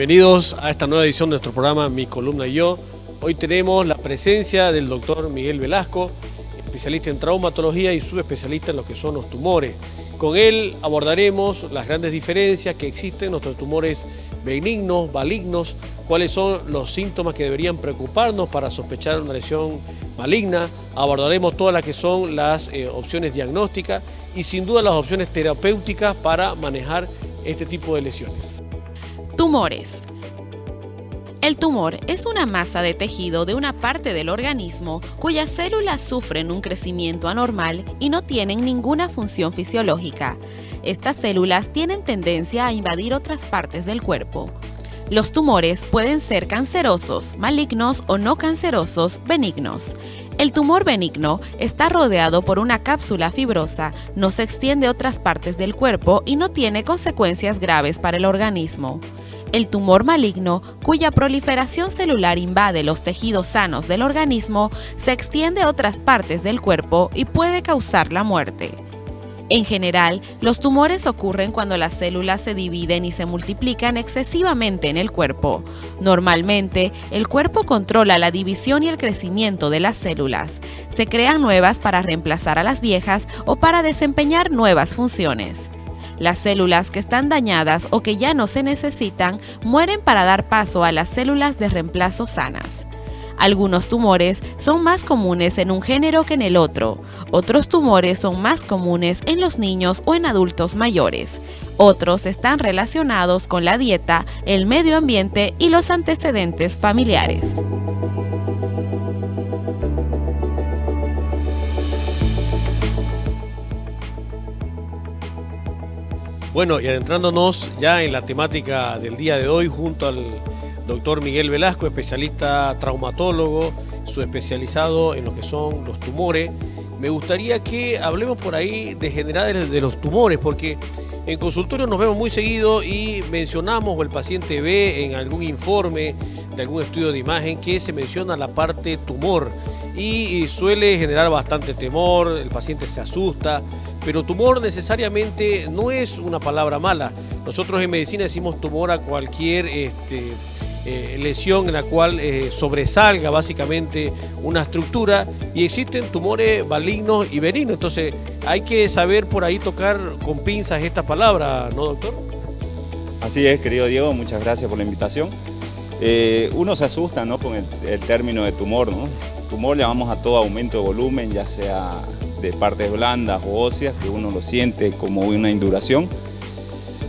Bienvenidos a esta nueva edición de nuestro programa Mi Columna y Yo. Hoy tenemos la presencia del doctor Miguel Velasco, especialista en traumatología y subespecialista en lo que son los tumores. Con él abordaremos las grandes diferencias que existen entre los tumores benignos, malignos, cuáles son los síntomas que deberían preocuparnos para sospechar una lesión maligna. Abordaremos todas las que son las opciones diagnósticas y sin duda las opciones terapéuticas para manejar este tipo de lesiones. Tumores. El tumor es una masa de tejido de una parte del organismo cuyas células sufren un crecimiento anormal y no tienen ninguna función fisiológica. Estas células tienen tendencia a invadir otras partes del cuerpo. Los tumores pueden ser cancerosos, malignos o no cancerosos, benignos. El tumor benigno está rodeado por una cápsula fibrosa, no se extiende a otras partes del cuerpo y no tiene consecuencias graves para el organismo. El tumor maligno, cuya proliferación celular invade los tejidos sanos del organismo, se extiende a otras partes del cuerpo y puede causar la muerte. En general, los tumores ocurren cuando las células se dividen y se multiplican excesivamente en el cuerpo. Normalmente, el cuerpo controla la división y el crecimiento de las células. Se crean nuevas para reemplazar a las viejas o para desempeñar nuevas funciones. Las células que están dañadas o que ya no se necesitan mueren para dar paso a las células de reemplazo sanas. Algunos tumores son más comunes en un género que en el otro. Otros tumores son más comunes en los niños o en adultos mayores. Otros están relacionados con la dieta, el medio ambiente y los antecedentes familiares. Bueno, y adentrándonos ya en la temática del día de hoy junto al doctor Miguel Velasco, especialista traumatólogo, subespecializado en lo que son los tumores, me gustaría que hablemos por ahí de generales de los tumores, porque en consultorio nos vemos muy seguido y mencionamos o el paciente ve en algún informe de algún estudio de imagen que se menciona la parte tumor y suele generar bastante temor, el paciente se asusta, pero tumor necesariamente no es una palabra mala. Nosotros en medicina decimos tumor a cualquier lesión en la cual sobresalga básicamente una estructura, y existen tumores malignos y benignos. Entonces hay que saber por ahí tocar con pinzas esta palabra, ¿no, doctor? Así es, querido Diego, muchas gracias por la invitación. Uno se asusta, ¿no?, con el término de tumor, ¿no? Tumor llamamos a todo aumento de volumen, ya sea de partes blandas o óseas, que uno lo siente como una induración.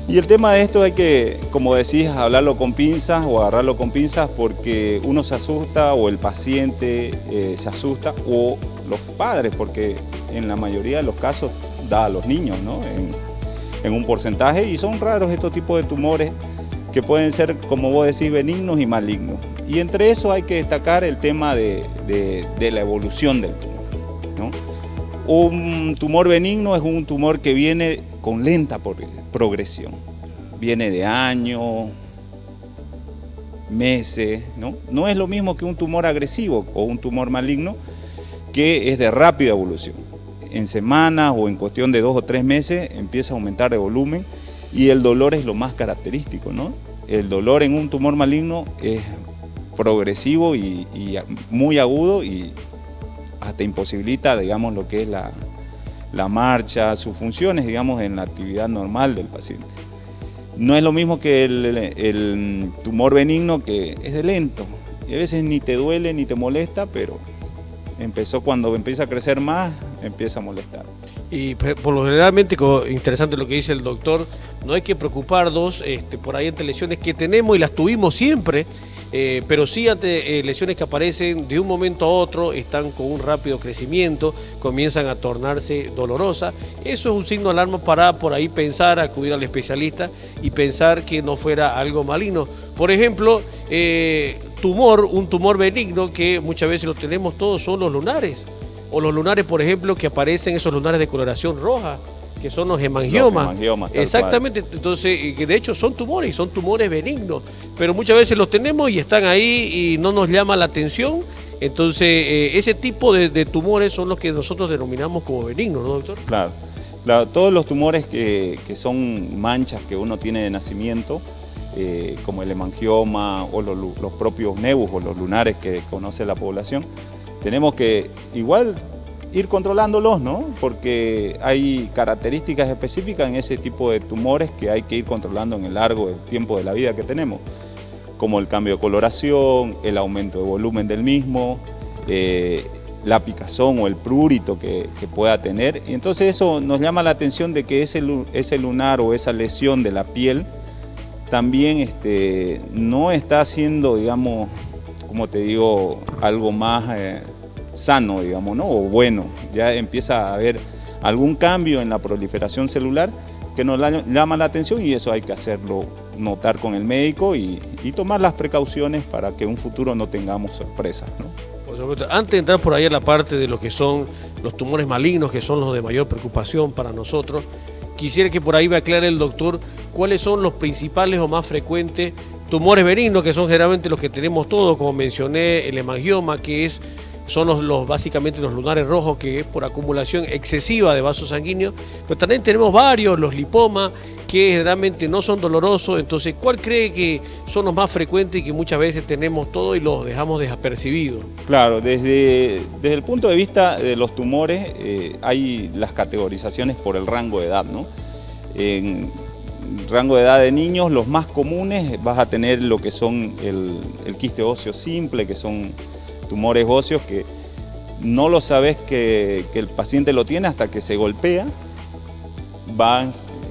Y el tema de esto hay que, como decís, hablarlo con pinzas o agarrarlo con pinzas, porque uno se asusta o el paciente se asusta, o los padres, porque en la mayoría de los casos da a los niños, ¿no?, en un porcentaje, y son raros estos tipos de tumores que pueden ser, como vos decís, benignos y malignos. Y entre eso hay que destacar el tema de la evolución del tumor, ¿no? Un tumor benigno es un tumor que viene con lenta progresión. Viene de años, meses, ¿no? No es lo mismo que un tumor agresivo o un tumor maligno, que es de rápida evolución. En semanas o en cuestión de 2 o 3 meses empieza a aumentar de volumen, y el dolor es lo más característico, ¿no? El dolor en un tumor maligno es progresivo y muy agudo, y hasta imposibilita, digamos, lo que es la marcha, sus funciones, digamos, en la actividad normal del paciente. No es lo mismo que el tumor benigno, que es de lento, y a veces ni te duele ni te molesta, pero cuando empieza a crecer más, empieza a molestar. Y por lo generalmente, interesante lo que dice el doctor, no hay que preocuparnos por ahí ante lesiones que tenemos y las tuvimos siempre, pero sí ante lesiones que aparecen de un momento a otro, están con un rápido crecimiento, comienzan a tornarse dolorosas. Eso es un signo de alarma para por ahí pensar, acudir al especialista y pensar que no fuera algo maligno. Por ejemplo, un tumor benigno que muchas veces lo tenemos todos son los lunares. O los lunares, por ejemplo, que aparecen esos lunares de coloración roja, que son los hemangiomas. Los hemangiomas, exactamente, entonces, que de hecho son tumores, y son tumores benignos, pero muchas veces los tenemos y están ahí y no nos llama la atención. Entonces, ese tipo de tumores son los que nosotros denominamos como benignos, ¿no, doctor? Claro, todos los tumores que son manchas que uno tiene de nacimiento, como el hemangioma o los propios nevus o los lunares que conoce la población, tenemos que igual ir controlándolos, ¿no? Porque hay características específicas en ese tipo de tumores que hay que ir controlando en el largo del tiempo de la vida que tenemos, como el cambio de coloración, el aumento de volumen del mismo, la picazón o el prurito que pueda tener. Y entonces eso nos llama la atención de que ese lunar o esa lesión de la piel también no está haciendo, digamos, como te digo, algo más sano, digamos, ¿no? O bueno, ya empieza a haber algún cambio en la proliferación celular que nos llama la atención, y eso hay que hacerlo notar con el médico y tomar las precauciones para que en un futuro no tengamos sorpresas, ¿no? Por supuesto. Antes de entrar por ahí a la parte de lo que son los tumores malignos, que son los de mayor preocupación para nosotros, quisiera que por ahí me aclare el doctor cuáles son los principales o más frecuentes tumores benignos, que son generalmente los que tenemos todos, como mencioné, el hemangioma, que son básicamente los lunares rojos, que es por acumulación excesiva de vasos sanguíneos, pero también tenemos varios, los lipomas, que generalmente no son dolorosos. Entonces, ¿cuál cree que son los más frecuentes y que muchas veces tenemos todo y los dejamos desapercibidos? Claro, desde el punto de vista de los tumores, hay las categorizaciones por el rango de edad, ¿no? En rango de edad de niños, los más comunes, vas a tener lo que son el quiste óseo simple, que son tumores óseos que no lo sabes que el paciente lo tiene hasta que se golpea,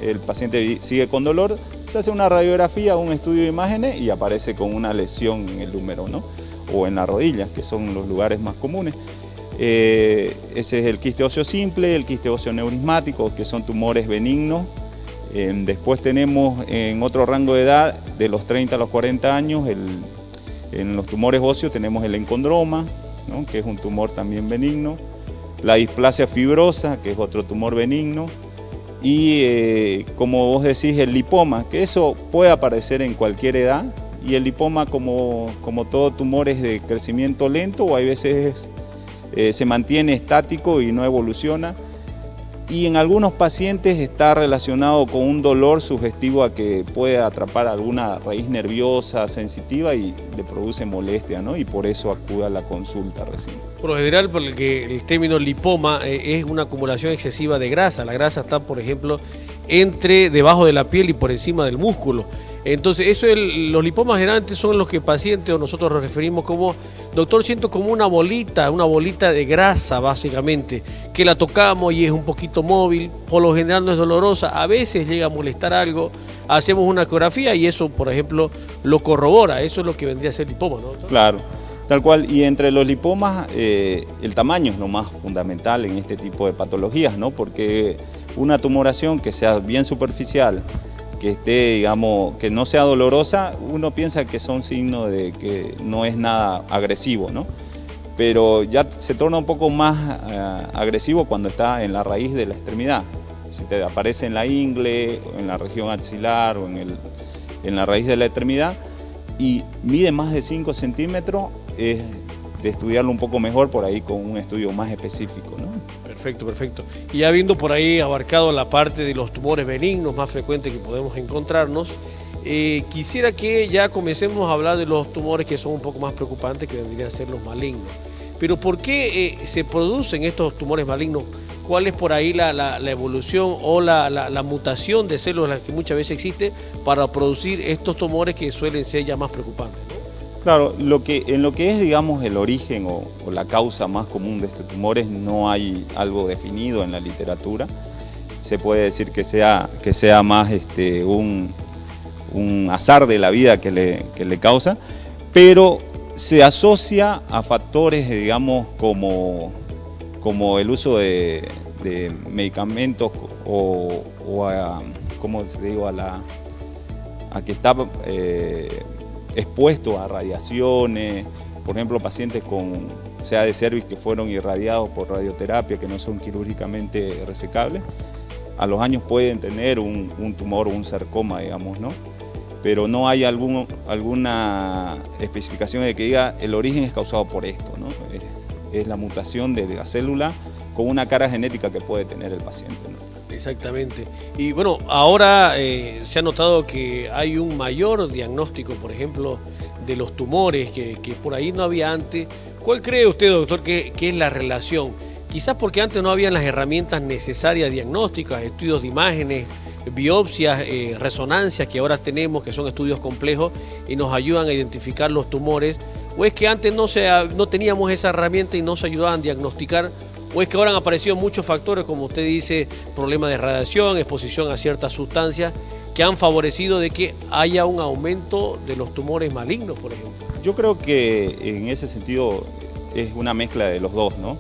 el paciente sigue con dolor, se hace una radiografía, un estudio de imágenes y aparece con una lesión en el húmero, ¿no? O en la rodilla, que son los lugares más comunes. Ese es el quiste óseo simple, el quiste óseo neurismático, que son tumores benignos. Después tenemos en otro rango de edad, de los 30 a los 40 años, en los tumores óseos tenemos el encondroma, ¿no? Que es un tumor también benigno, la displasia fibrosa, que es otro tumor benigno, y como vos decís, el lipoma, que eso puede aparecer en cualquier edad, y el lipoma, como todo tumor, es de crecimiento lento, o hay veces se mantiene estático y no evoluciona. Y en algunos pacientes está relacionado con un dolor sugestivo a que puede atrapar alguna raíz nerviosa sensitiva y le produce molestia, ¿no? Y por eso acude a la consulta recién. Por lo general, porque el término lipoma es una acumulación excesiva de grasa. La grasa está, por ejemplo, debajo de la piel y por encima del músculo. Entonces, los lipomas generalmente son los que pacientes o nosotros nos referimos como, doctor, siento como una bolita de grasa básicamente, que la tocamos y es un poquito móvil, por lo general no es dolorosa, a veces llega a molestar algo, hacemos una ecografía y eso, por ejemplo, lo corrobora. Eso es lo que vendría a ser lipoma, ¿no, doctor? Claro, tal cual. Y entre los lipomas, el tamaño es lo más fundamental en este tipo de patologías, ¿no? Porque una tumoración que sea bien superficial, que esté, digamos, que no sea dolorosa, uno piensa que son signos de que no es nada agresivo, ¿no? Pero ya se torna un poco más agresivo cuando está en la raíz de la extremidad. Si te aparece en la ingle, en la región axilar o en la raíz de la extremidad y mide más de 5 centímetros, es de estudiarlo un poco mejor por ahí con un estudio más específico, ¿no? Perfecto, perfecto. Y ya habiendo por ahí abarcado la parte de los tumores benignos más frecuentes que podemos encontrarnos, quisiera que ya comencemos a hablar de los tumores que son un poco más preocupantes, que vendrían a ser los malignos. Pero ¿por qué se producen estos tumores malignos? ¿Cuál es por ahí la evolución o la mutación de células que muchas veces existe para producir estos tumores que suelen ser ya más preocupantes, ¿no? Claro, en lo que es, digamos, el origen o la causa más común de estos tumores, no hay algo definido en la literatura. Se puede decir que sea más un azar de la vida que le causa, pero se asocia a factores, digamos, como el uso de medicamentos o a, ¿cómo se digo? a que está expuesto a radiaciones, por ejemplo, pacientes con sea de cervix que fueron irradiados por radioterapia, que no son quirúrgicamente resecables, a los años pueden tener un tumor o un sarcoma, digamos, ¿no? Pero no hay alguna especificación de que diga el origen es causado por esto, ¿no? Es la mutación de la célula con una cara genética que puede tener el paciente, ¿no? Exactamente. Y bueno, ahora se ha notado que hay un mayor diagnóstico, por ejemplo, de los tumores que por ahí no había antes. ¿Cuál cree usted, doctor, que es la relación? Quizás porque antes no habían las herramientas necesarias diagnósticas, estudios de imágenes, biopsias, resonancias que ahora tenemos, que son estudios complejos y nos ayudan a identificar los tumores. ¿O es que antes no teníamos esa herramienta y no se ayudaban a diagnosticar? ¿O es que ahora han aparecido muchos factores, como usted dice, problemas de radiación, exposición a ciertas sustancias, que han favorecido de que haya un aumento de los tumores malignos, por ejemplo? Yo creo que en ese sentido es una mezcla de los dos, ¿no?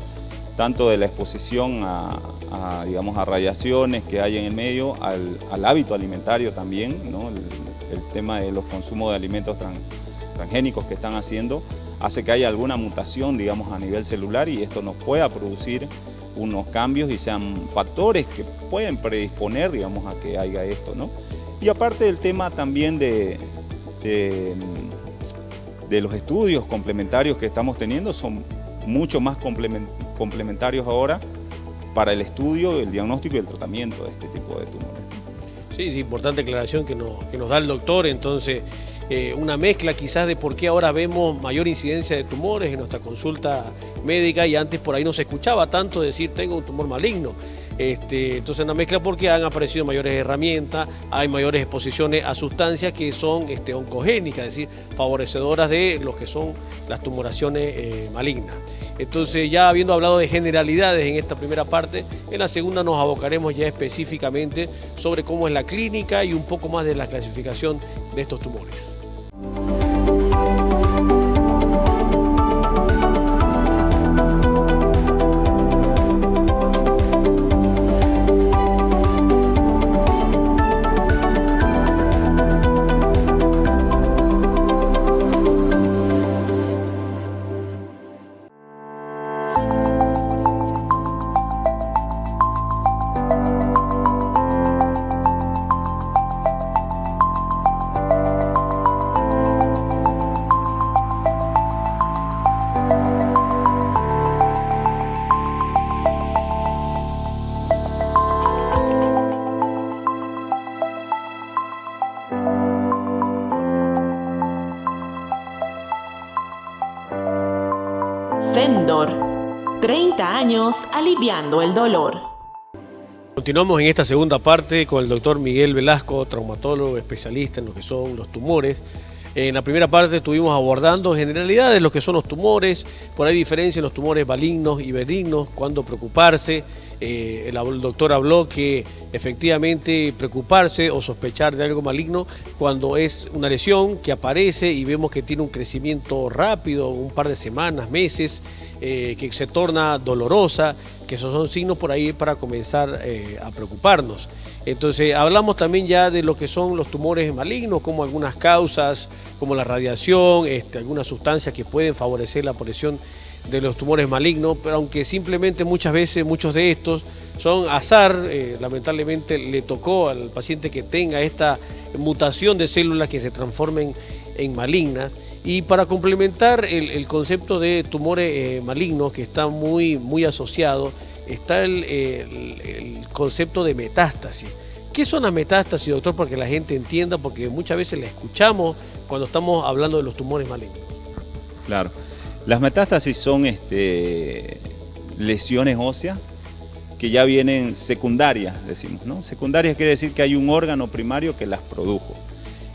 Tanto de la exposición digamos, a radiaciones que hay en el medio, al hábito alimentario también, ¿no? El tema de los consumos de alimentos transgénicos que están haciendo, hace que haya alguna mutación, digamos, a nivel celular y esto nos pueda producir unos cambios y sean factores que pueden predisponer, digamos, a que haya esto, ¿no? Y aparte del tema también de los estudios complementarios que estamos teniendo, son mucho más complementarios ahora para el estudio, el diagnóstico y el tratamiento de este tipo de tumores. Sí, sí, importante aclaración que nos da el doctor. Entonces, una mezcla quizás de por qué ahora vemos mayor incidencia de tumores en nuestra consulta médica y antes por ahí no se escuchaba tanto decir tengo un tumor maligno. Entonces una mezcla porque han aparecido mayores herramientas, hay mayores exposiciones a sustancias que son oncogénicas, es decir, favorecedoras de lo que son las tumoraciones malignas. Entonces, ya habiendo hablado de generalidades en esta primera parte, en la segunda nos abocaremos ya específicamente sobre cómo es la clínica y un poco más de la clasificación de estos tumores. Fendor, 30 años aliviando el dolor. Continuamos en esta segunda parte con el doctor Miguel Velasco, traumatólogo, especialista en lo que son los tumores. En la primera parte estuvimos abordando generalidades de lo que son los tumores, por ahí diferencia en los tumores malignos y benignos, cuándo preocuparse. El doctor habló que efectivamente preocuparse o sospechar de algo maligno cuando es una lesión que aparece y vemos que tiene un crecimiento rápido, un par de semanas, meses, que se torna dolorosa, que esos son signos por ahí para comenzar a preocuparnos. Entonces hablamos también ya de lo que son los tumores malignos, como algunas causas, como la radiación, algunas sustancias que pueden favorecer la aparición de los tumores malignos, pero aunque simplemente muchas veces muchos de estos son azar, lamentablemente le tocó al paciente que tenga esta mutación de células que se transformen en malignas. Y para complementar el concepto de tumores malignos que está muy asociado, está el concepto de metástasis. ¿Qué son las metástasis, doctor? Para que la gente entienda, porque muchas veces la escuchamos cuando estamos hablando de los tumores malignos. Claro. Las metástasis son lesiones óseas que ya vienen secundarias, decimos, ¿no? Secundarias quiere decir que hay un órgano primario que las produjo.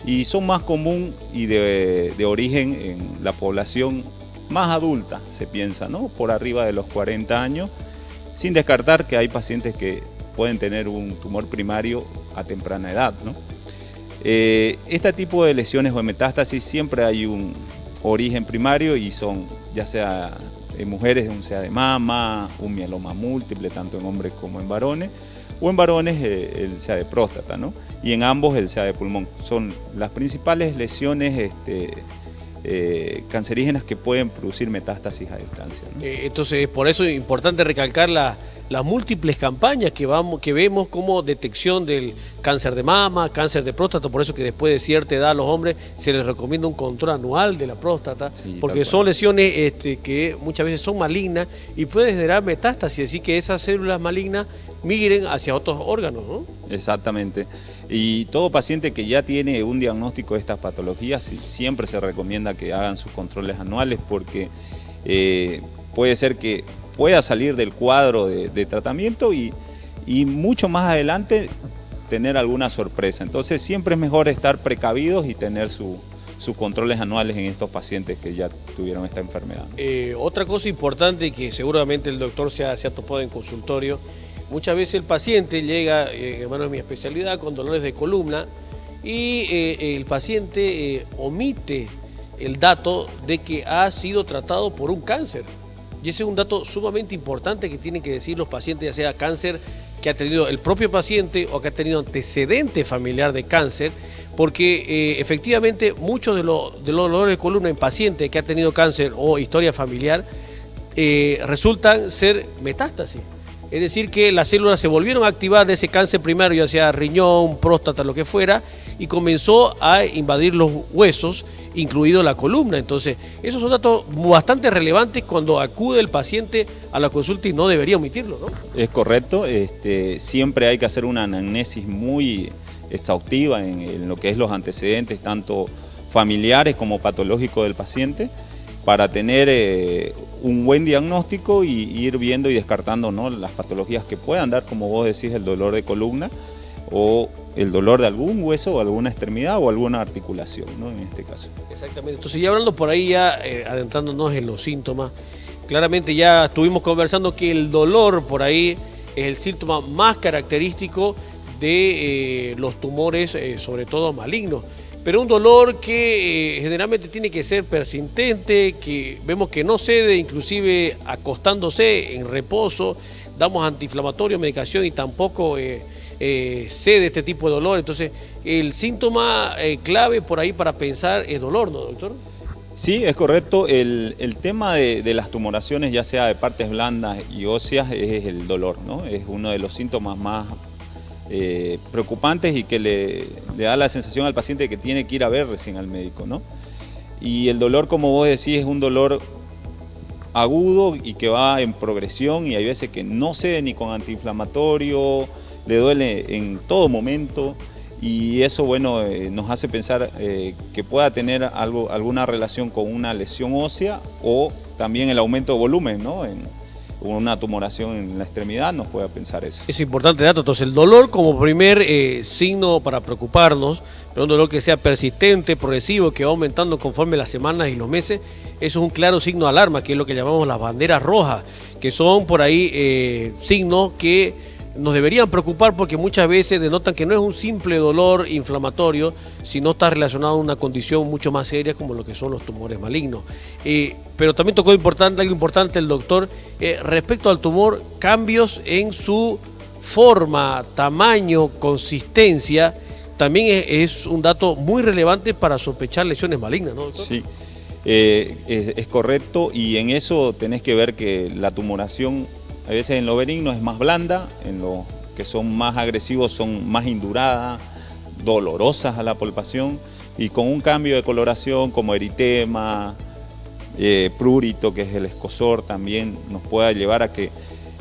Y son más común y de origen en la población más adulta, se piensa, ¿no? Por arriba de los 40 años, sin descartar que hay pacientes que pueden tener un tumor primario a temprana edad, ¿no? Este tipo de lesiones o metástasis siempre hay un origen primario y son ya sea en mujeres un CA de mama, un mieloma múltiple, tanto en hombres como en varones, o en varones el CA de próstata, ¿no? Y en ambos el CA de pulmón. Son las principales lesiones cancerígenas que pueden producir metástasis a distancia, ¿no? Entonces, por eso es importante recalcar las múltiples campañas que vemos como detección del cáncer de mama, cáncer de próstata, por eso que después de cierta edad a los hombres se les recomienda un control anual de la próstata, sí, porque son lesiones que muchas veces son malignas y pueden generar metástasis, así que esas células malignas migren hacia otros órganos, ¿no? Exactamente. Y todo paciente que ya tiene un diagnóstico de estas patologías, siempre se recomienda que hagan sus controles anuales porque puede ser que pueda salir del cuadro de tratamiento y mucho más adelante tener alguna sorpresa. Entonces siempre es mejor estar precavidos y tener sus controles anuales en estos pacientes que ya tuvieron esta enfermedad. Otra cosa importante que seguramente el doctor se ha topado en consultorio, muchas veces el paciente llega, hermano, es mi especialidad, con dolores de columna y el paciente omite el dato de que ha sido tratado por un cáncer. Y ese es un dato sumamente importante que tienen que decir los pacientes, ya sea cáncer que ha tenido el propio paciente o que ha tenido antecedente familiar de cáncer, porque efectivamente muchos de los dolores de columna en pacientes que ha tenido cáncer o historia familiar resultan ser metástasis. Es decir, que las células se volvieron a activar de ese cáncer primario, ya sea riñón, próstata, lo que fuera, y comenzó a invadir los huesos, incluido la columna. Entonces, esos son datos bastante relevantes cuando acude el paciente a la consulta y no debería omitirlo, ¿no? Es correcto, siempre hay que hacer una anamnesis muy exhaustiva en lo que es los antecedentes, tanto familiares como patológicos del paciente, para tener un buen diagnóstico y ir viendo y descartando, ¿no?, las patologías que puedan dar, como vos decís, el dolor de columna o el dolor de algún hueso o alguna extremidad o alguna articulación, ¿no?, en este caso. Exactamente. Entonces, ya hablando por ahí, ya adentrándonos en los síntomas, claramente ya estuvimos conversando que el dolor por ahí es el síntoma más característico de los tumores, sobre todo malignos. Pero un dolor que generalmente tiene que ser persistente, que vemos que no cede, inclusive acostándose en reposo, damos antiinflamatorio, medicación y tampoco cede este tipo de dolor. Entonces, el síntoma clave por ahí para pensar es dolor, ¿no, doctor? Sí, es correcto. El tema de las tumoraciones, ya sea de partes blandas y óseas, es el dolor, ¿no? Es uno de los síntomas más preocupantes y que le da la sensación al paciente de que tiene que ir a ver recién al médico, ¿no? Y el dolor, como vos decís, es un dolor agudo y que va en progresión y hay veces que no cede ni con antiinflamatorio, le duele en todo momento y eso, bueno, nos hace pensar que pueda tener alguna relación con una lesión ósea o también el aumento de volumen, ¿no? Una tumoración en la extremidad nos puede pensar eso. Es importante dato. Entonces, el dolor como primer signo para preocuparnos, pero un dolor que sea persistente, progresivo, que va aumentando conforme las semanas y los meses, eso es un claro signo de alarma, que es lo que llamamos las banderas rojas, que son por ahí signos que nos deberían preocupar porque muchas veces denotan que no es un simple dolor inflamatorio, sino está relacionado a una condición mucho más seria como lo que son los tumores malignos. Pero también tocó algo importante el doctor, respecto al tumor, cambios en su forma, tamaño, consistencia, también es un dato muy relevante para sospechar lesiones malignas, ¿no, doctor? Sí, es correcto y en eso tenés que ver que la tumoración a veces en lo benigno es más blanda, en los que son más agresivos son más induradas, dolorosas a la palpación y con un cambio de coloración como eritema, prurito, que es el escozor, también nos pueda llevar a que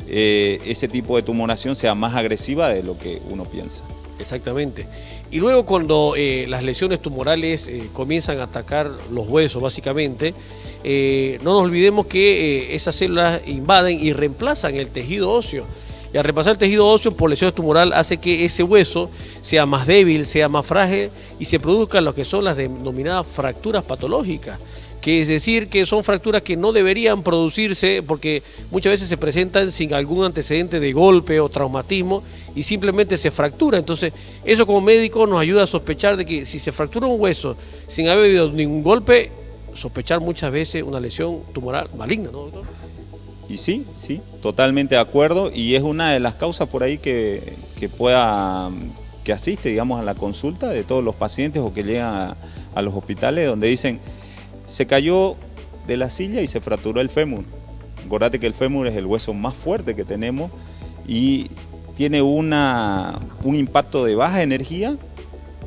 ese tipo de tumoración sea más agresiva de lo que uno piensa. Exactamente. Y luego cuando las lesiones tumorales comienzan a atacar los huesos básicamente, no nos olvidemos que esas células invaden y reemplazan el tejido óseo. Y al reemplazar el tejido óseo por lesiones tumoral hace que ese hueso sea más débil, sea más frágil y se produzcan lo que son las denominadas fracturas patológicas. Que es decir, que son fracturas que no deberían producirse porque muchas veces se presentan sin algún antecedente de golpe o traumatismo y simplemente se fractura. Entonces, eso como médico nos ayuda a sospechar de que si se fractura un hueso sin haber habido ningún golpe, sospechar muchas veces una lesión tumoral maligna, ¿no, doctor? Y sí, totalmente de acuerdo y es una de las causas por ahí que asiste, digamos, a la consulta de todos los pacientes o que llegan a los hospitales donde dicen se cayó de la silla y se fracturó el fémur. Acordate que el fémur es el hueso más fuerte que tenemos y tiene un impacto de baja energía.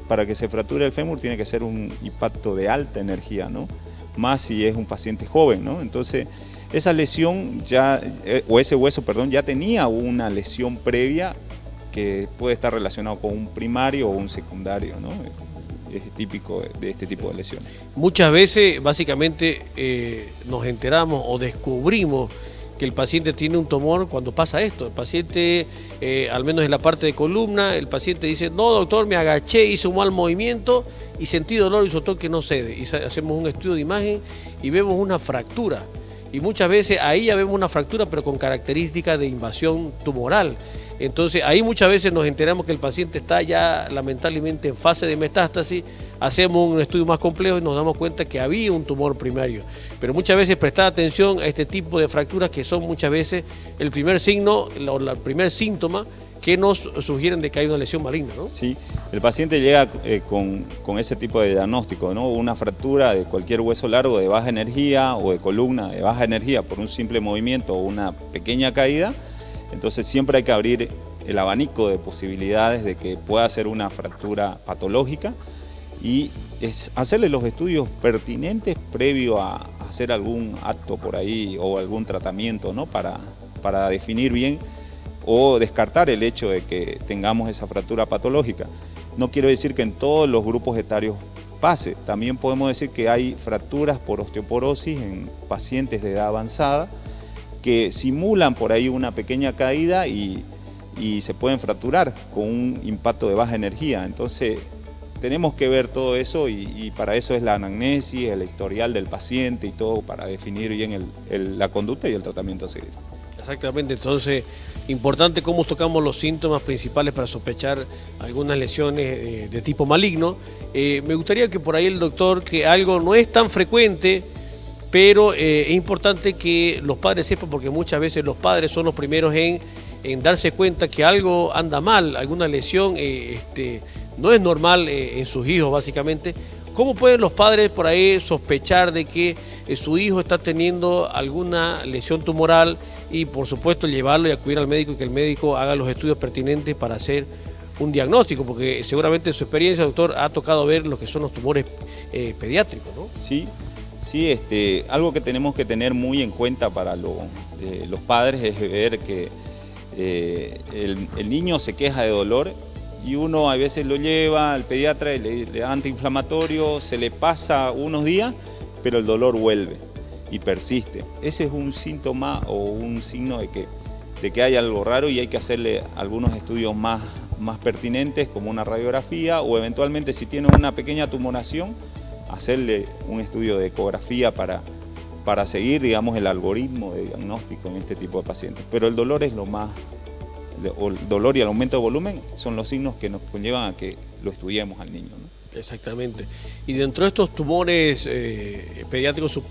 Para que se fracture el fémur tiene que ser un impacto de alta energía, ¿no? Más si es un paciente joven, ¿no? Entonces, esa lesión ese hueso, perdón, ya tenía una lesión previa que puede estar relacionado con un primario o un secundario, ¿no? Es típico de este tipo de lesiones. Muchas veces, básicamente, nos enteramos o descubrimos que el paciente tiene un tumor cuando pasa esto. El paciente, al menos en la parte de columna, el paciente dice, no doctor, me agaché, hice un mal movimiento y sentí dolor y soltó que no cede. Y hacemos un estudio de imagen y vemos una fractura. Y muchas veces ahí ya vemos una fractura, pero con características de invasión tumoral. Entonces ahí muchas veces nos enteramos que el paciente está ya lamentablemente en fase de metástasis, hacemos un estudio más complejo y nos damos cuenta que había un tumor primario. Pero muchas veces prestar atención a este tipo de fracturas que son muchas veces el primer signo o el primer síntoma que nos sugieren de que hay una lesión maligna, ¿no? Sí, el paciente llega con ese tipo de diagnóstico, ¿no? Una fractura de cualquier hueso largo de baja energía o de columna de baja energía por un simple movimiento o una pequeña caída. Entonces siempre hay que abrir el abanico de posibilidades de que pueda ser una fractura patológica y hacerle los estudios pertinentes previo a hacer algún acto por ahí o algún tratamiento, ¿no? Para definir bien o descartar el hecho de que tengamos esa fractura patológica. No quiero decir que en todos los grupos etarios pase, también podemos decir que hay fracturas por osteoporosis en pacientes de edad avanzada que simulan por ahí una pequeña caída y se pueden fracturar con un impacto de baja energía. Entonces tenemos que ver todo eso y para eso es la anamnesis, el historial del paciente y todo para definir bien la conducta y el tratamiento a seguir. Exactamente, entonces importante cómo tocamos los síntomas principales para sospechar algunas lesiones de tipo maligno. Me gustaría que por ahí el doctor, que algo no es tan frecuente, pero es importante que los padres sepan, porque muchas veces los padres son los primeros en darse cuenta que algo anda mal, alguna lesión no es normal en sus hijos básicamente. ¿Cómo pueden los padres por ahí sospechar de que su hijo está teniendo alguna lesión tumoral y por supuesto llevarlo y acudir al médico y que el médico haga los estudios pertinentes para hacer un diagnóstico? Porque seguramente en su experiencia, doctor, ha tocado ver lo que son los tumores pediátricos, ¿no? Sí, algo que tenemos que tener muy en cuenta para los padres es ver que el niño se queja de dolor y uno a veces lo lleva al pediatra y le da antiinflamatorio, se le pasa unos días, pero el dolor vuelve y persiste. Ese es un síntoma o un signo de que hay algo raro y hay que hacerle algunos estudios más pertinentes, como una radiografía o eventualmente si tiene una pequeña tumoración, hacerle un estudio de ecografía para seguir, digamos, el algoritmo de diagnóstico en este tipo de pacientes. Pero el dolor es el dolor y el aumento de volumen son los signos que nos conllevan a que lo estudiemos al niño, ¿no? Exactamente. Y dentro de estos tumores pediátricos,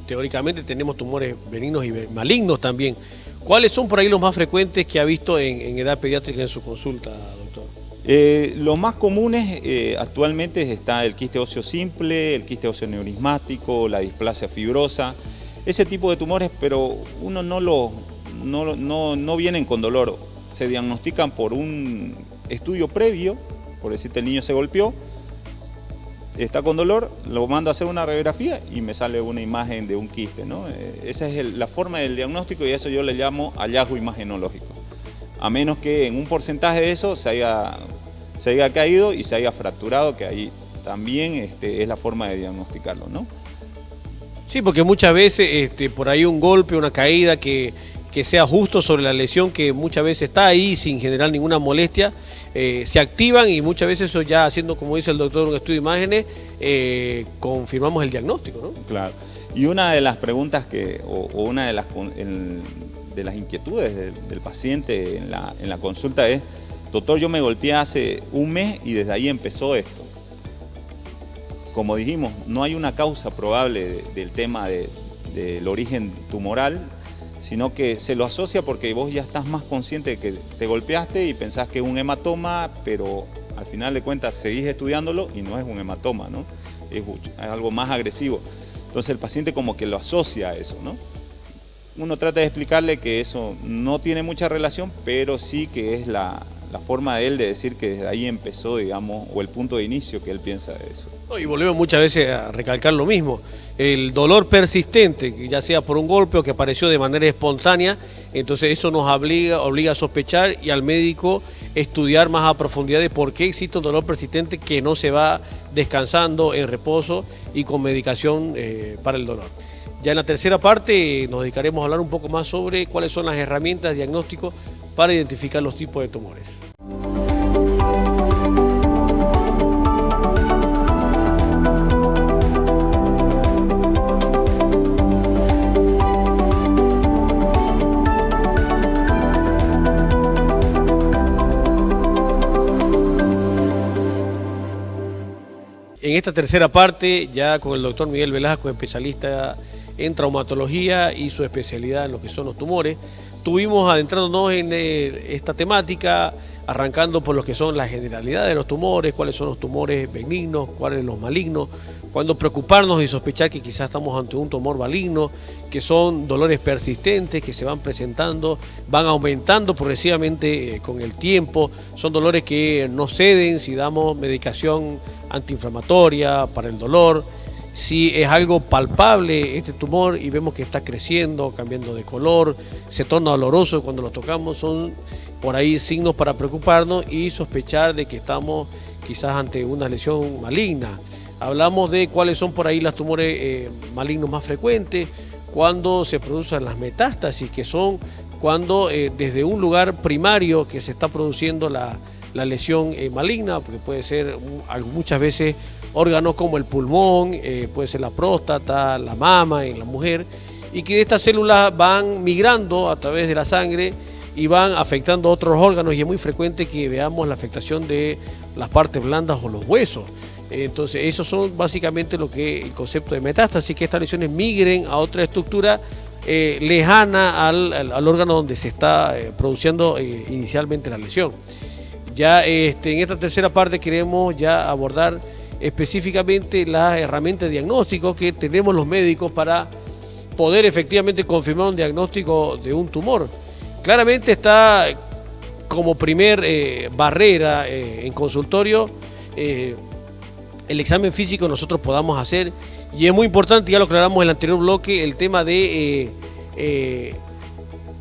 teóricamente tenemos tumores benignos y malignos también. ¿Cuáles son por ahí los más frecuentes que ha visto en edad pediátrica en su consulta, doctor? Los más comunes actualmente está el quiste óseo simple, el quiste óseo neurismático, la displasia fibrosa, ese tipo de tumores, pero uno no vienen con dolor, se diagnostican por un estudio previo, por decirte el niño se golpeó, está con dolor, lo mando a hacer una radiografía y me sale una imagen de un quiste, ¿no? Esa es la forma del diagnóstico y eso yo le llamo hallazgo imagenológico. A menos que en un porcentaje de eso se haya caído y se haya fracturado, que ahí también es la forma de diagnosticarlo, ¿no? Sí, porque muchas veces por ahí un golpe, una caída que sea justo sobre la lesión que muchas veces está ahí sin generar ninguna molestia, se activan y muchas veces eso ya haciendo, como dice el doctor, un estudio de imágenes, confirmamos el diagnóstico, ¿no? Claro. Y una de las preguntas o una de las inquietudes del paciente en la consulta es, doctor, yo me golpeé hace un mes y desde ahí empezó esto. Como dijimos, no hay una causa probable del tema del origen tumoral, sino que se lo asocia porque vos ya estás más consciente de que te golpeaste y pensás que es un hematoma, pero al final de cuentas seguís estudiándolo y no es un hematoma, ¿no? Es algo más agresivo. Entonces el paciente como que lo asocia a eso, ¿no? Uno trata de explicarle que eso no tiene mucha relación, pero sí que es la forma de él de decir que desde ahí empezó, digamos, o el punto de inicio que él piensa de eso. Y volvemos muchas veces a recalcar lo mismo, el dolor persistente, ya sea por un golpe o que apareció de manera espontánea, entonces eso nos obliga a sospechar y al médico estudiar más a profundidad de por qué existe un dolor persistente que no se va descansando en reposo y con medicación para el dolor. Ya en la tercera parte nos dedicaremos a hablar un poco más sobre cuáles son las herramientas de diagnóstico para identificar los tipos de tumores. En esta tercera parte, ya con el doctor Miguel Velasco, especialista en traumatología y su especialidad en lo que son los tumores, estuvimos adentrándonos en esta temática, arrancando por lo que son las generalidades de los tumores, cuáles son los tumores benignos, cuáles los malignos, cuándo preocuparnos y sospechar que quizás estamos ante un tumor maligno, que son dolores persistentes que se van presentando, van aumentando progresivamente con el tiempo, son dolores que no ceden si damos medicación antiinflamatoria para el dolor. Si es algo palpable este tumor y vemos que está creciendo, cambiando de color, se torna doloroso cuando lo tocamos, son por ahí signos para preocuparnos y sospechar de que estamos quizás ante una lesión maligna. Hablamos de cuáles son por ahí los tumores malignos más frecuentes, cuando se producen las metástasis, que son cuando desde un lugar primario que se está produciendo la lesión maligna, porque puede ser muchas veces órganos como el pulmón, puede ser la próstata, la mama en la mujer, y que estas células van migrando a través de la sangre y van afectando otros órganos, y es muy frecuente que veamos la afectación de las partes blandas o los huesos. Entonces, esos son básicamente lo que el concepto de metástasis, que estas lesiones migren a otra estructura lejana al órgano donde se está produciendo inicialmente la lesión. Ya en esta tercera parte queremos ya abordar específicamente las herramientas de diagnóstico que tenemos los médicos para poder efectivamente confirmar un diagnóstico de un tumor. Claramente está como primer barrera en consultorio el examen físico nosotros podamos hacer, y es muy importante, ya lo aclaramos en el anterior bloque, el tema de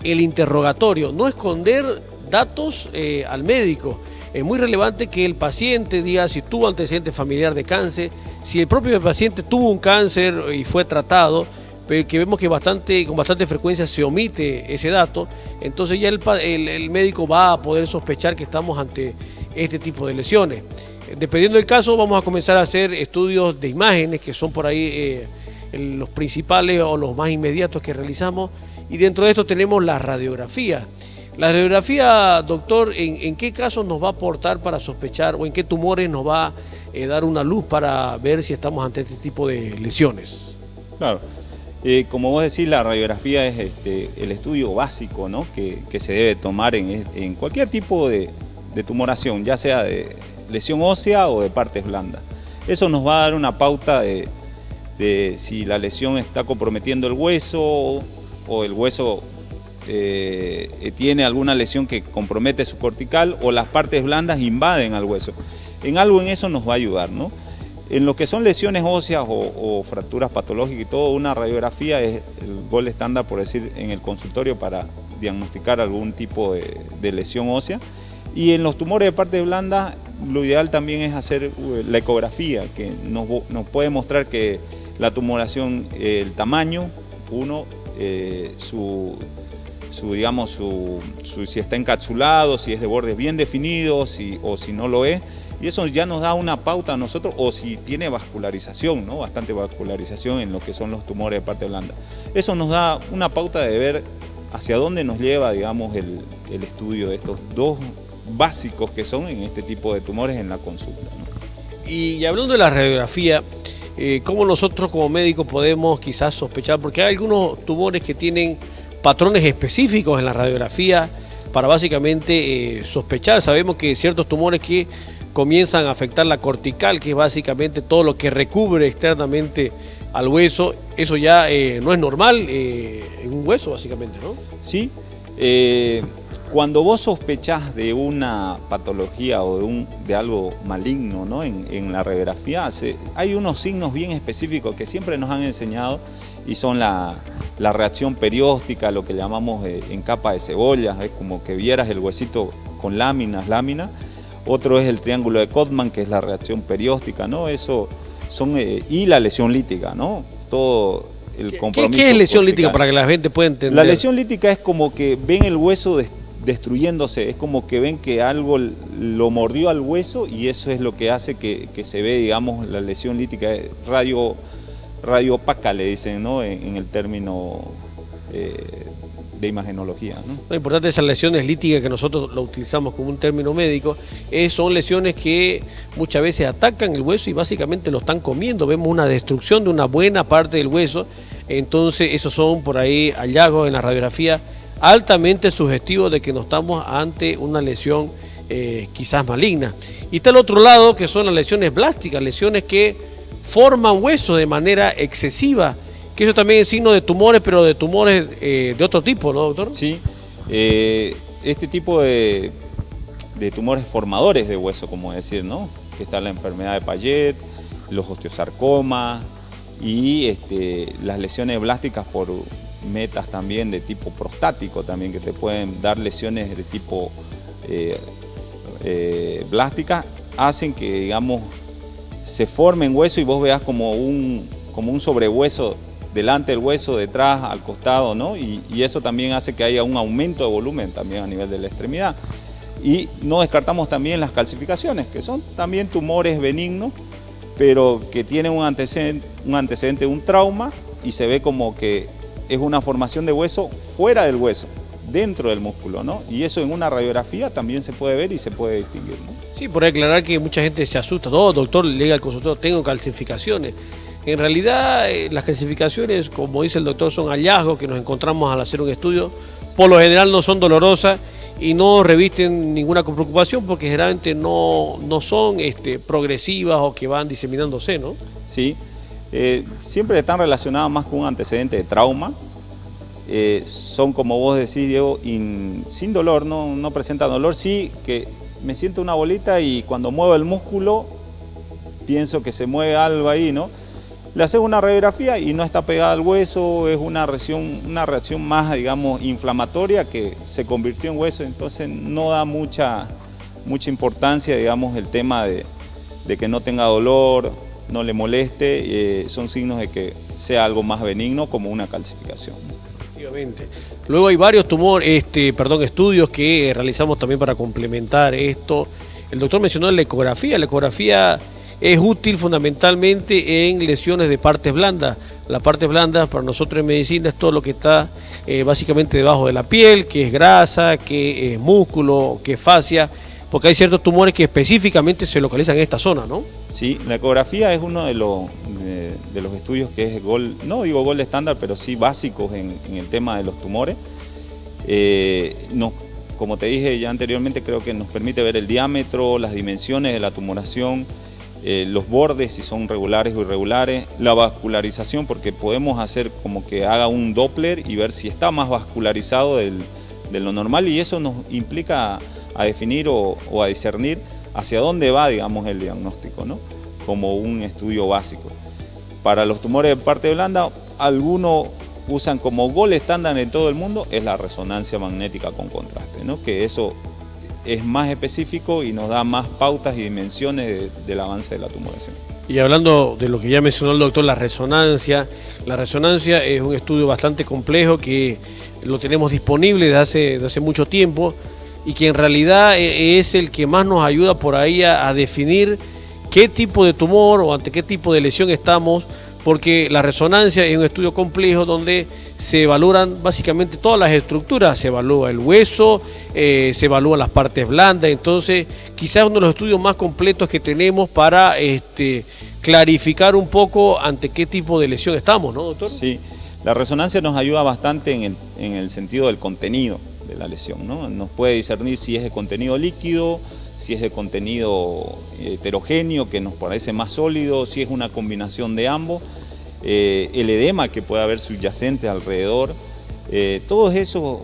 el interrogatorio, no esconder datos al médico. Es muy relevante que el paciente diga si tuvo antecedente familiar de cáncer, si el propio paciente tuvo un cáncer y fue tratado, pero que vemos que con bastante frecuencia se omite ese dato, entonces ya el médico va a poder sospechar que estamos ante este tipo de lesiones. Dependiendo del caso, vamos a comenzar a hacer estudios de imágenes, que son por ahí los principales o los más inmediatos que realizamos, y dentro de esto tenemos la radiografía. La radiografía, doctor, ¿en qué casos nos va a aportar para sospechar o en qué tumores nos va a dar una luz para ver si estamos ante este tipo de lesiones? Claro, como vos decís, la radiografía es el estudio básico, ¿no?, que se debe tomar en cualquier tipo de tumoración, ya sea de lesión ósea o de partes blandas. Eso nos va a dar una pauta de si la lesión está comprometiendo el hueso o el hueso tiene alguna lesión que compromete su cortical o las partes blandas invaden al hueso. En algo en eso nos va a ayudar, ¿no? En lo que son lesiones óseas o fracturas patológicas y todo, una radiografía es el gol estándar, por decir, en el consultorio para diagnosticar algún tipo de lesión ósea. Y en los tumores de partes blandas, lo ideal también es hacer la ecografía, que nos puede mostrar que la tumoración, el tamaño, si está encapsulado, si es de bordes bien definidos o si no lo es, y eso ya nos da una pauta a nosotros, o si tiene vascularización, ¿no?, bastante vascularización en lo que son los tumores de parte blanda. Eso nos da una pauta de ver hacia dónde nos lleva, digamos, el estudio de estos dos básicos que son en este tipo de tumores en la consulta, ¿no? Y hablando de la radiografía, ¿cómo nosotros como médicos podemos quizás sospechar? Porque hay algunos tumores que tienen patrones específicos en la radiografía para básicamente sospechar. Sabemos que ciertos tumores que comienzan a afectar la cortical, que es básicamente todo lo que recubre externamente al hueso, eso ya no es normal en un hueso básicamente, ¿no? Sí, cuando vos sospechás de una patología o de algo maligno, ¿no? en la radiografía hay unos signos bien específicos que siempre nos han enseñado y son la reacción perióstica, lo que llamamos en capa de cebolla, es como que vieras el huesito con láminas. Otro es el triángulo de Codman, que es la reacción perióstica, ¿no? Eso son, y la lesión lítica, ¿no? Todo el compromiso. ¿Qué es lesión cortical. lítica para que la gente pueda entender? La lesión lítica es como que ven el hueso destruyéndose, es como que ven que algo lo mordió al hueso y eso es lo que hace que se ve, digamos, la lesión lítica, radio opaca le dicen, ¿no? En el término de imagenología, ¿no? Lo importante de esas lesiones líticas que nosotros lo utilizamos como un término médico, son lesiones que muchas veces atacan el hueso y básicamente lo están comiendo. Vemos una destrucción de una buena parte del hueso, entonces esos son por ahí hallazgos en la radiografía altamente sugestivos de que no estamos ante una lesión quizás maligna. Y está el otro lado, que son las lesiones blásticas, lesiones que forman hueso de manera excesiva, que eso también es signo de tumores, pero de tumores de otro tipo, ¿no, doctor? Sí, este tipo de tumores formadores de hueso, como decir, ¿no? Que está la enfermedad de Payet, los osteosarcomas y las lesiones blásticas por metas también de tipo prostático, también que te pueden dar lesiones de tipo blásticas, hacen que, digamos, se formen hueso y vos veas como un sobrehueso delante del hueso, detrás, al costado, ¿no? Y eso también hace que haya un aumento de volumen también a nivel de la extremidad. Y no descartamos también las calcificaciones, que son también tumores benignos, pero que tienen un antecedente, un trauma, y se ve como que es una formación de hueso fuera del hueso, dentro del músculo, ¿no? Y eso en una radiografía también se puede ver y se puede distinguir, ¿no? Sí, por aclarar que mucha gente se asusta. No, doctor, le diga al consultor, tengo calcificaciones. En realidad, las calcificaciones, como dice el doctor, son hallazgos que nos encontramos al hacer un estudio. Por lo general no son dolorosas y no revisten ninguna preocupación porque generalmente no son progresivas o que van diseminándose, ¿no? Sí, siempre están relacionadas más con un antecedente de trauma. Son, como vos decís, Diego, sin dolor, no presenta dolor. Sí, que me siento una bolita y cuando muevo el músculo pienso que se mueve algo ahí, ¿no? Le haces una radiografía y no está pegada al hueso, es una reacción más, digamos, inflamatoria que se convirtió en hueso, entonces no da mucha importancia, digamos, el tema de que no tenga dolor, no le moleste, son signos de que sea algo más benigno como una calcificación. Efectivamente. Luego hay varios estudios que realizamos también para complementar esto. El doctor mencionó la ecografía. La ecografía es útil fundamentalmente en lesiones de partes blandas. Las partes blandas para nosotros en medicina es todo lo que está básicamente debajo de la piel, que es grasa, que es músculo, que es fascia, porque hay ciertos tumores que específicamente se localizan en esta zona, ¿no? Sí, la ecografía es uno de los estudios que es no digo gold estándar, pero sí básicos en el tema de los tumores. Como te dije ya anteriormente, creo que nos permite ver el diámetro, las dimensiones de la tumoración, los bordes, si son regulares o irregulares, la vascularización, porque podemos hacer como que haga un Doppler y ver si está más vascularizado de lo normal, y eso nos implica a definir o a discernir hacia dónde va, digamos, el diagnóstico, ¿no? Como un estudio básico. Para los tumores de parte blanda, algunos usan como gold estándar en todo el mundo, es la resonancia magnética con contraste, ¿no? Que eso es más específico y nos da más pautas y dimensiones del avance de la tumoración. Y hablando de lo que ya mencionó el doctor, la resonancia es un estudio bastante complejo que lo tenemos disponible desde hace mucho tiempo y que en realidad es el que más nos ayuda por ahí a definir qué tipo de tumor o ante qué tipo de lesión estamos, porque la resonancia es un estudio complejo donde se valoran básicamente todas las estructuras, se evalúa el hueso, se evalúan las partes blandas, entonces quizás uno de los estudios más completos que tenemos para clarificar un poco ante qué tipo de lesión estamos, ¿no, doctor? Sí, la resonancia nos ayuda bastante en el sentido del contenido de la lesión, ¿no? Nos puede discernir si es de contenido líquido, si es de contenido heterogéneo, que nos parece más sólido, si es una combinación de ambos. el edema que puede haber subyacente alrededor. Todos esos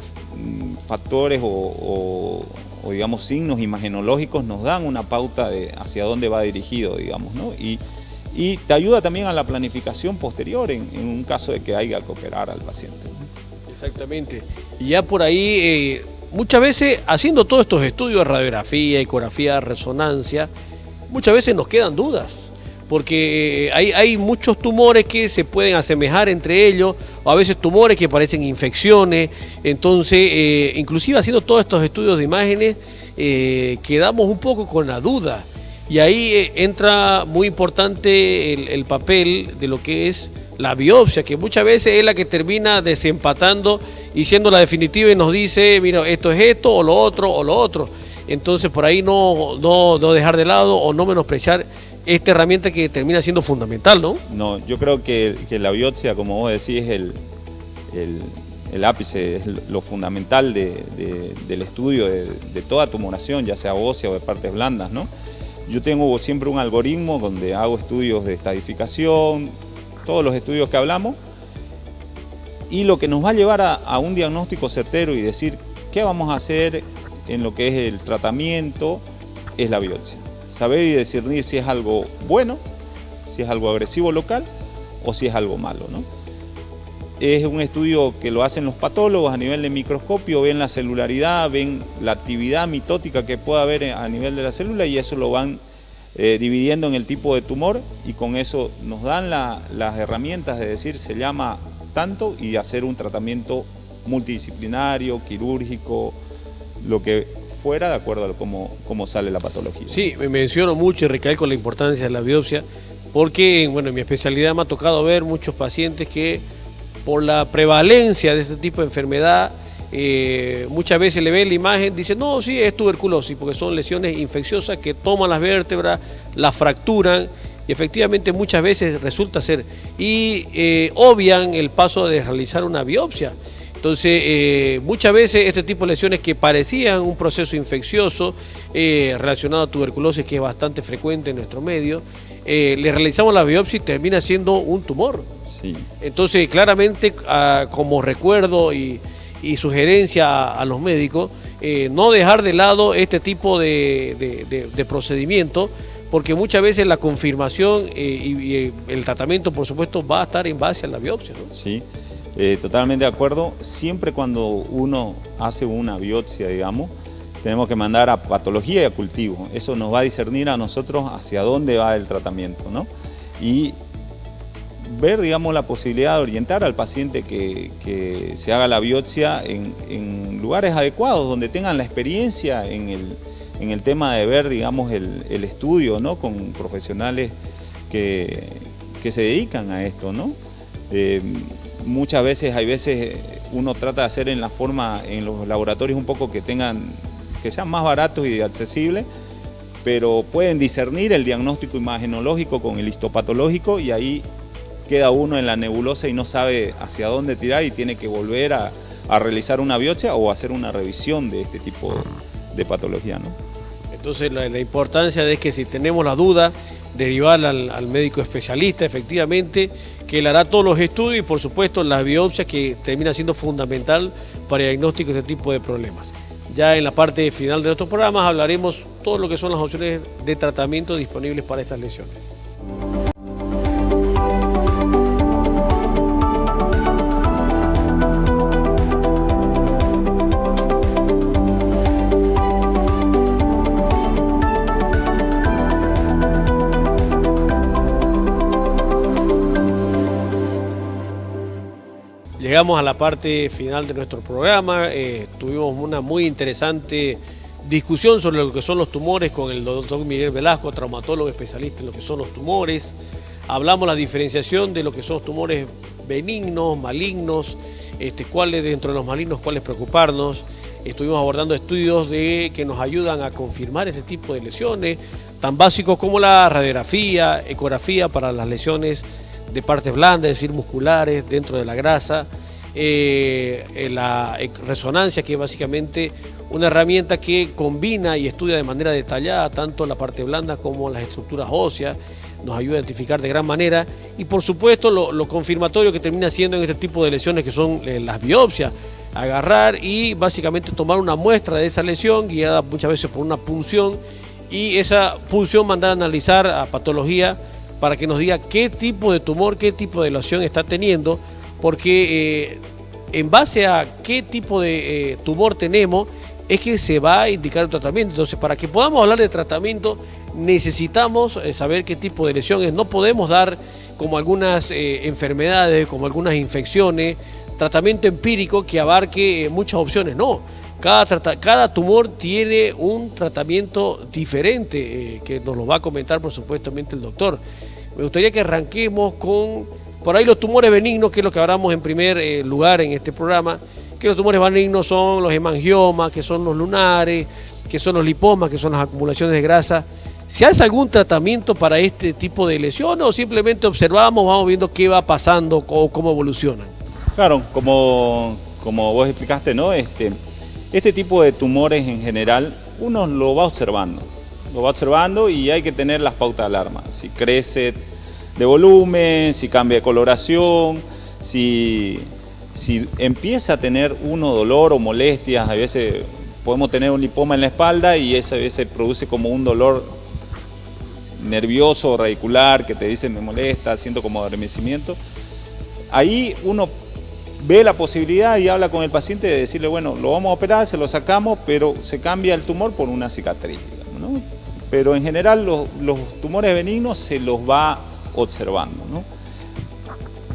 factores o digamos signos imagenológicos nos dan una pauta de hacia dónde va dirigido, digamos, ¿no? Y te ayuda también a la planificación posterior en un caso de que haya que operar al paciente, ¿no? Exactamente. Y ya por ahí, muchas veces haciendo todos estos estudios de radiografía, ecografía, resonancia, muchas veces nos quedan dudas. Porque hay muchos tumores que se pueden asemejar entre ellos, o a veces tumores que parecen infecciones. Entonces, inclusive haciendo todos estos estudios de imágenes, quedamos un poco con la duda. Y ahí entra muy importante el papel de lo que es la biopsia, que muchas veces es la que termina desempatando y siendo la definitiva y nos dice, mira, esto es esto, o lo otro, o lo otro. Entonces, por ahí no dejar de lado o no menospreciar esta herramienta que termina siendo fundamental, ¿no? No, yo creo que la biopsia, como vos decís, es el ápice, es lo fundamental del estudio de toda tumoración, ya sea ósea o de partes blandas, ¿no? Yo tengo siempre un algoritmo donde hago estudios de estadificación, todos los estudios que hablamos, y lo que nos va a llevar a un diagnóstico certero y decir qué vamos a hacer en lo que es el tratamiento es la biopsia. Saber y discernir si es algo bueno, si es algo agresivo local o si es algo malo, ¿no? Es un estudio que lo hacen los patólogos a nivel de microscopio, ven la celularidad, ven la actividad mitótica que pueda haber a nivel de la célula y eso lo van dividiendo en el tipo de tumor y con eso nos dan las herramientas de decir se llama tanto y hacer un tratamiento multidisciplinario, quirúrgico, lo que fuera de acuerdo a cómo sale la patología. Sí, me menciono mucho y recalco la importancia de la biopsia porque, bueno, en mi especialidad me ha tocado ver muchos pacientes que por la prevalencia de este tipo de enfermedad, muchas veces le ven la imagen, dicen, no, sí, es tuberculosis, porque son lesiones infecciosas que toman las vértebras, las fracturan, y efectivamente muchas veces resulta ser, y obvian el paso de realizar una biopsia. Entonces, muchas veces este tipo de lesiones que parecían un proceso infeccioso relacionado a tuberculosis, que es bastante frecuente en nuestro medio, le realizamos la biopsia y termina siendo un tumor. Sí. Entonces, claramente, como recuerdo y sugerencia a los médicos, no dejar de lado este tipo de procedimiento, porque muchas veces la confirmación y el tratamiento, por supuesto, va a estar en base a la biopsia, ¿no? Sí. Totalmente de acuerdo. Siempre cuando uno hace una biopsia, digamos, tenemos que mandar a patología y a cultivo. Eso nos va a discernir a nosotros hacia dónde va el tratamiento, ¿no? Y ver, digamos, la posibilidad de orientar al paciente que se haga la biopsia en lugares adecuados, donde tengan la experiencia en el tema de ver, digamos, el estudio, ¿no? Con profesionales que se dedican a esto, ¿no? Muchas veces, uno trata de hacer en los laboratorios un poco que sean más baratos y accesibles, pero pueden discernir el diagnóstico imagenológico con el histopatológico y ahí queda uno en la nebulosa y no sabe hacia dónde tirar y tiene que volver a realizar una biopsia o hacer una revisión de este tipo de patología, ¿no? Entonces la importancia es que si tenemos la duda, derivarla al médico especialista, efectivamente, que le hará todos los estudios y por supuesto las biopsias, que termina siendo fundamental para el diagnóstico de este tipo de problemas. Ya en la parte final de nuestros programas hablaremos todo lo que son las opciones de tratamiento disponibles para estas lesiones. Llegamos a la parte final de nuestro programa. Tuvimos una muy interesante discusión sobre lo que son los tumores con el doctor Miguel Velasco, traumatólogo especialista en lo que son los tumores. Hablamos la diferenciación de lo que son los tumores benignos, malignos, cuáles dentro de los malignos, cuáles preocuparnos. Estuvimos abordando estudios que nos ayudan a confirmar ese tipo de lesiones, tan básicos como la radiografía, ecografía para las lesiones de partes blandas, es decir, musculares, dentro de la grasa. la resonancia, que es básicamente una herramienta que combina y estudia de manera detallada tanto la parte blanda como las estructuras óseas, nos ayuda a identificar de gran manera, y por supuesto lo confirmatorio que termina siendo en este tipo de lesiones, que son las biopsias, agarrar y básicamente tomar una muestra de esa lesión guiada muchas veces por una punción, y esa punción mandar a analizar a patología para que nos diga qué tipo de tumor, qué tipo de lesión está teniendo, porque en base a qué tipo de tumor tenemos es que se va a indicar el tratamiento. Entonces, para que podamos hablar de tratamiento necesitamos saber qué tipo de lesión es. No podemos dar, como algunas enfermedades, como algunas infecciones, tratamiento empírico que abarque muchas opciones. No, cada tumor tiene un tratamiento diferente, que nos lo va a comentar por supuestamente el doctor. Me gustaría que arranquemos con, por ahí, los tumores benignos, que es lo que hablamos en primer lugar en este programa, que los tumores benignos son los hemangiomas, que son los lunares, que son los lipomas, que son las acumulaciones de grasa. ¿Se hace algún tratamiento para este tipo de lesiones o simplemente observamos, vamos viendo qué va pasando o cómo evolucionan? Claro, como vos explicaste, ¿no? Este tipo de tumores en general uno lo va observando y hay que tener las pautas de alarma. Si crece de volumen, si cambia de coloración, si empieza a tener uno dolor o molestias. A veces podemos tener un lipoma en la espalda y eso a veces produce como un dolor nervioso o radicular que te dice me molesta, siento como adormecimiento. Ahí uno ve la posibilidad y habla con el paciente de decirle, bueno, lo vamos a operar, se lo sacamos, pero se cambia el tumor por una cicatriz, digamos, ¿no? Pero en general los tumores benignos se los va observando, ¿no?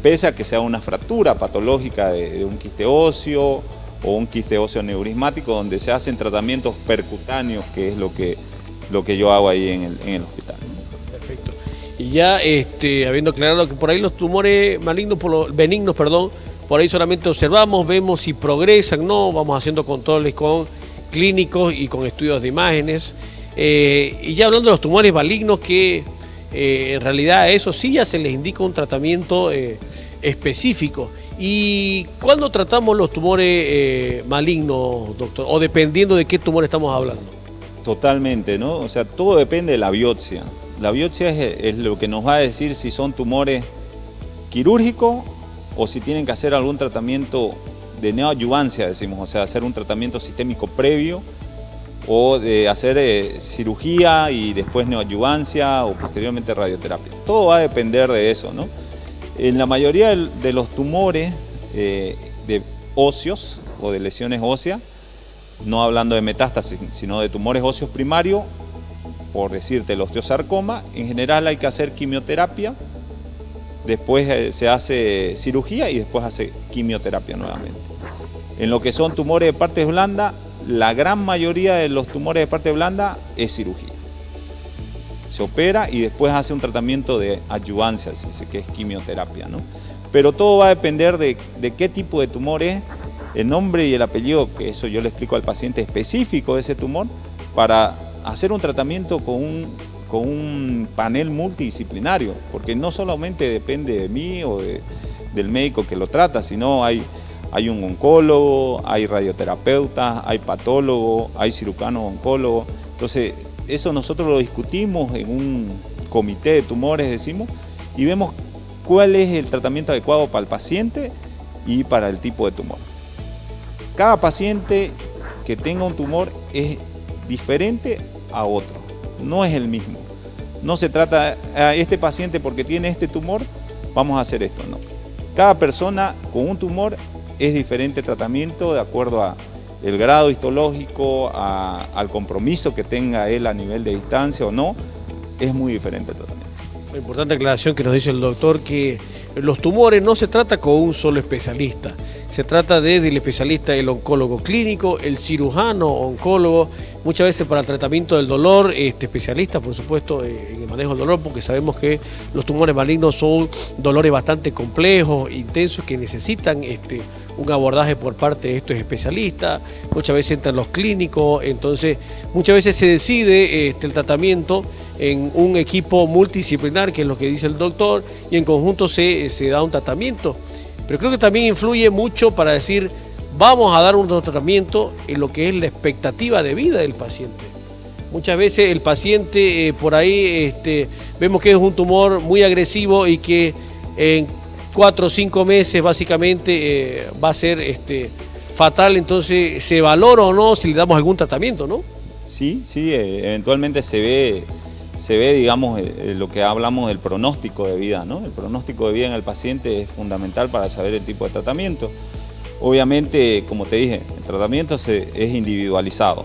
Pese a que sea una fractura patológica de un quiste óseo o un quiste óseo neurismático, donde se hacen tratamientos percutáneos, que es lo que yo hago ahí en el hospital. Perfecto. Y ya habiendo aclarado que por ahí los tumores benignos, por ahí solamente observamos, vemos si progresan, no, vamos haciendo controles con clínicos y con estudios de imágenes. Y ya hablando de los tumores malignos, que en realidad a eso sí ya se les indica un tratamiento específico. ¿Y cuándo tratamos los tumores malignos, doctor? O dependiendo de qué tumor estamos hablando. Totalmente, ¿no? O sea, todo depende de la biopsia. La biopsia es lo que nos va a decir si son tumores quirúrgicos o si tienen que hacer algún tratamiento de neoadyuvancia, decimos, o sea, hacer un tratamiento sistémico previo, o de hacer cirugía y después neoadyuvancia o posteriormente radioterapia. Todo va a depender de eso, ¿no? En la mayoría de los tumores de óseos o de lesiones óseas, no hablando de metástasis, sino de tumores óseos primarios, por decirte el osteosarcoma, en general hay que hacer quimioterapia, después se hace cirugía y después hace quimioterapia nuevamente. En lo que son tumores de partes blandas, la gran mayoría de los tumores de parte blanda es cirugía. Se opera y después hace un tratamiento de adyuvancia, que es quimioterapia, ¿no? Pero todo va a depender de qué tipo de tumor es, el nombre y el apellido, que eso yo le explico al paciente específico de ese tumor, para hacer un tratamiento con un panel multidisciplinario, porque no solamente depende de mí o del médico que lo trata, sino hay un oncólogo, hay radioterapeutas, hay patólogos, hay cirujanos oncólogos. Entonces, eso nosotros lo discutimos en un comité de tumores, decimos, y vemos cuál es el tratamiento adecuado para el paciente y para el tipo de tumor. Cada paciente que tenga un tumor es diferente a otro, no es el mismo. No se trata a este paciente porque tiene este tumor, vamos a hacer esto, no. Cada persona con un tumor es diferente tratamiento de acuerdo a el grado histológico, al compromiso que tenga él a nivel de distancia o no, es muy diferente el tratamiento. Una importante aclaración que nos dice el doctor, que los tumores no se trata con un solo especialista, se trata desde el especialista, el oncólogo clínico, el cirujano oncólogo, muchas veces para el tratamiento del dolor, especialista por supuesto en el manejo del dolor, porque sabemos que los tumores malignos son dolores bastante complejos, intensos, que necesitan un abordaje por parte de estos especialistas. Muchas veces entran los clínicos, entonces muchas veces se decide el tratamiento en un equipo multidisciplinar, que es lo que dice el doctor, y en conjunto se da un tratamiento. pero creo que también influye mucho para decir, vamos a dar un tratamiento en lo que es la expectativa de vida del paciente. Muchas veces el paciente por ahí vemos que es un tumor muy agresivo y que en 4 o 5 meses básicamente va a ser fatal, entonces se valora o no si le damos algún tratamiento, ¿no? Sí, eventualmente se ve, digamos, lo que hablamos del pronóstico de vida, ¿no? El pronóstico de vida en el paciente es fundamental para saber el tipo de tratamiento. Obviamente, como te dije, el tratamiento es individualizado.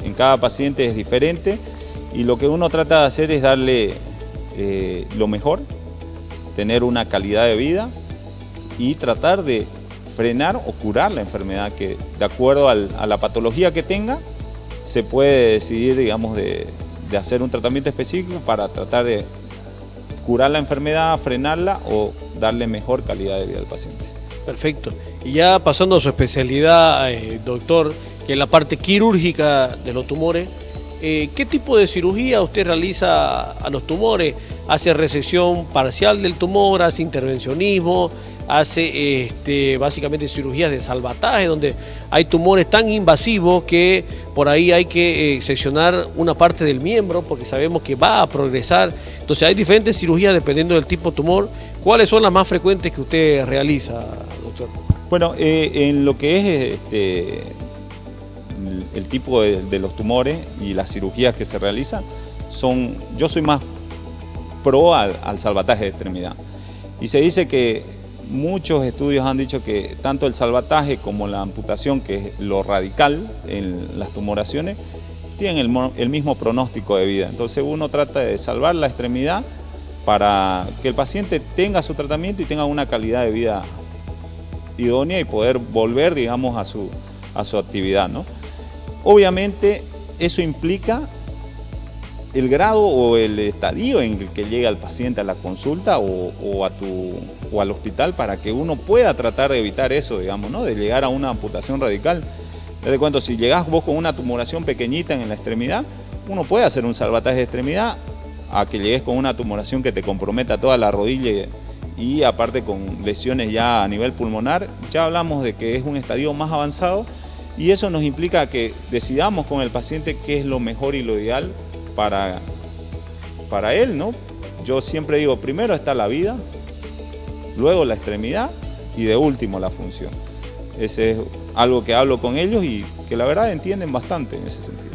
En cada paciente es diferente y lo que uno trata de hacer es darle lo mejor, tener una calidad de vida y tratar de frenar o curar la enfermedad que, de acuerdo a la patología que tenga, se puede decidir, digamos, de hacer un tratamiento específico para tratar de curar la enfermedad, frenarla o darle mejor calidad de vida al paciente. Perfecto. Y ya pasando a su especialidad, doctor, que es la parte quirúrgica de los tumores, ¿qué tipo de cirugía usted realiza a los tumores? ¿Hace resección parcial del tumor, hace intervencionismo, hace básicamente cirugías de salvataje, donde hay tumores tan invasivos que por ahí hay que seccionar una parte del miembro porque sabemos que va a progresar? Entonces hay diferentes cirugías dependiendo del tipo de tumor. ¿Cuáles son las más frecuentes que usted realiza, doctor? Bueno, en lo que es el tipo de los tumores y las cirugías que se realizan, yo soy más pro al salvataje de extremidad. Y se dice que muchos estudios han dicho que tanto el salvataje como la amputación, que es lo radical en las tumoraciones, tienen el mismo pronóstico de vida. Entonces uno trata de salvar la extremidad para que el paciente tenga su tratamiento y tenga una calidad de vida idónea y poder volver, digamos, a su actividad, ¿no? Obviamente eso implica el grado o el estadio en el que llega el paciente a la consulta o al hospital para que uno pueda tratar de evitar eso, digamos, ¿no? De llegar a una amputación radical. Desde cuando si llegás vos con una tumoración pequeñita en la extremidad, uno puede hacer un salvataje de extremidad a que llegues con una tumoración que te comprometa toda la rodilla y aparte con lesiones ya a nivel pulmonar. Ya hablamos de que es un estadio más avanzado y eso nos implica que decidamos con el paciente qué es lo mejor y lo ideal para él, ¿no? Yo siempre digo, primero está la vida, luego la extremidad y de último la función. Ese es algo que hablo con ellos y que la verdad entienden bastante en ese sentido.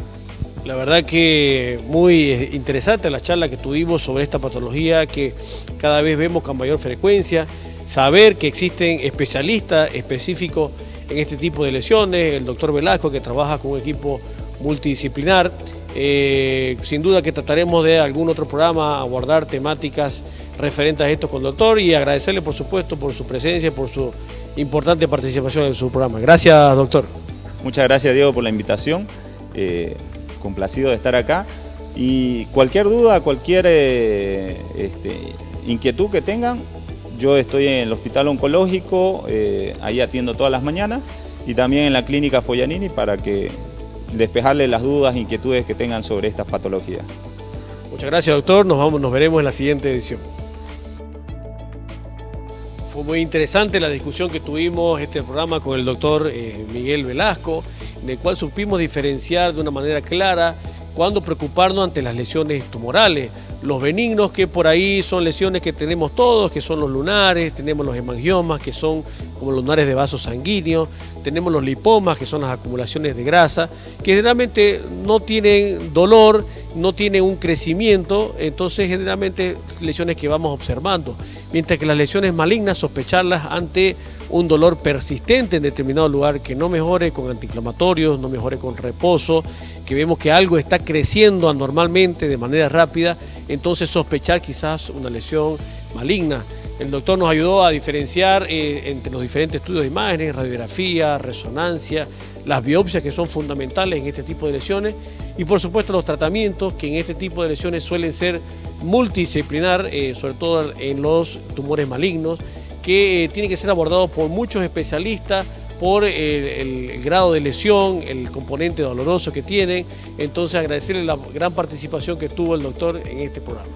La verdad que muy interesante la charla que tuvimos sobre esta patología que cada vez vemos con mayor frecuencia, saber que existen especialistas específicos en este tipo de lesiones, el doctor Velasco que trabaja con un equipo multidisciplinar. Sin duda que trataremos de algún otro programa abordar temáticas referentes a esto con el doctor y agradecerle por supuesto por su presencia, por su importante participación en su programa. Gracias, doctor. Muchas gracias, Diego, por la invitación. Complacido de estar acá y cualquier duda, cualquier inquietud que tengan, yo estoy en el Hospital Oncológico, ahí atiendo todas las mañanas y también en la Clínica Foglianini para que despejarle las dudas e inquietudes que tengan sobre estas patologías. Muchas gracias, doctor. Nos veremos en la siguiente edición. Fue muy interesante la discusión que tuvimos este programa con el doctor Miguel Velasco, en el cual supimos diferenciar de una manera clara cuándo preocuparnos ante las lesiones tumorales, los benignos que por ahí son lesiones que tenemos todos, que son los lunares, tenemos los hemangiomas que son como los lunares de vasos sanguíneos, tenemos los lipomas que son las acumulaciones de grasa, que generalmente no tienen dolor, no tienen un crecimiento, entonces generalmente lesiones que vamos observando, mientras que las lesiones malignas sospecharlas ante un dolor persistente en determinado lugar que no mejore con antiinflamatorios, no mejore con reposo, que vemos que algo está creciendo anormalmente de manera rápida, entonces sospechar quizás una lesión maligna. El doctor nos ayudó a diferenciar entre los diferentes estudios de imágenes, radiografía, resonancia, las biopsias que son fundamentales en este tipo de lesiones y por supuesto los tratamientos que en este tipo de lesiones suelen ser multidisciplinar, sobre todo en los tumores malignos, que tienen que ser abordados por muchos especialistas por el grado de lesión, el componente doloroso que tienen. Entonces agradecerle la gran participación que tuvo el doctor en este programa.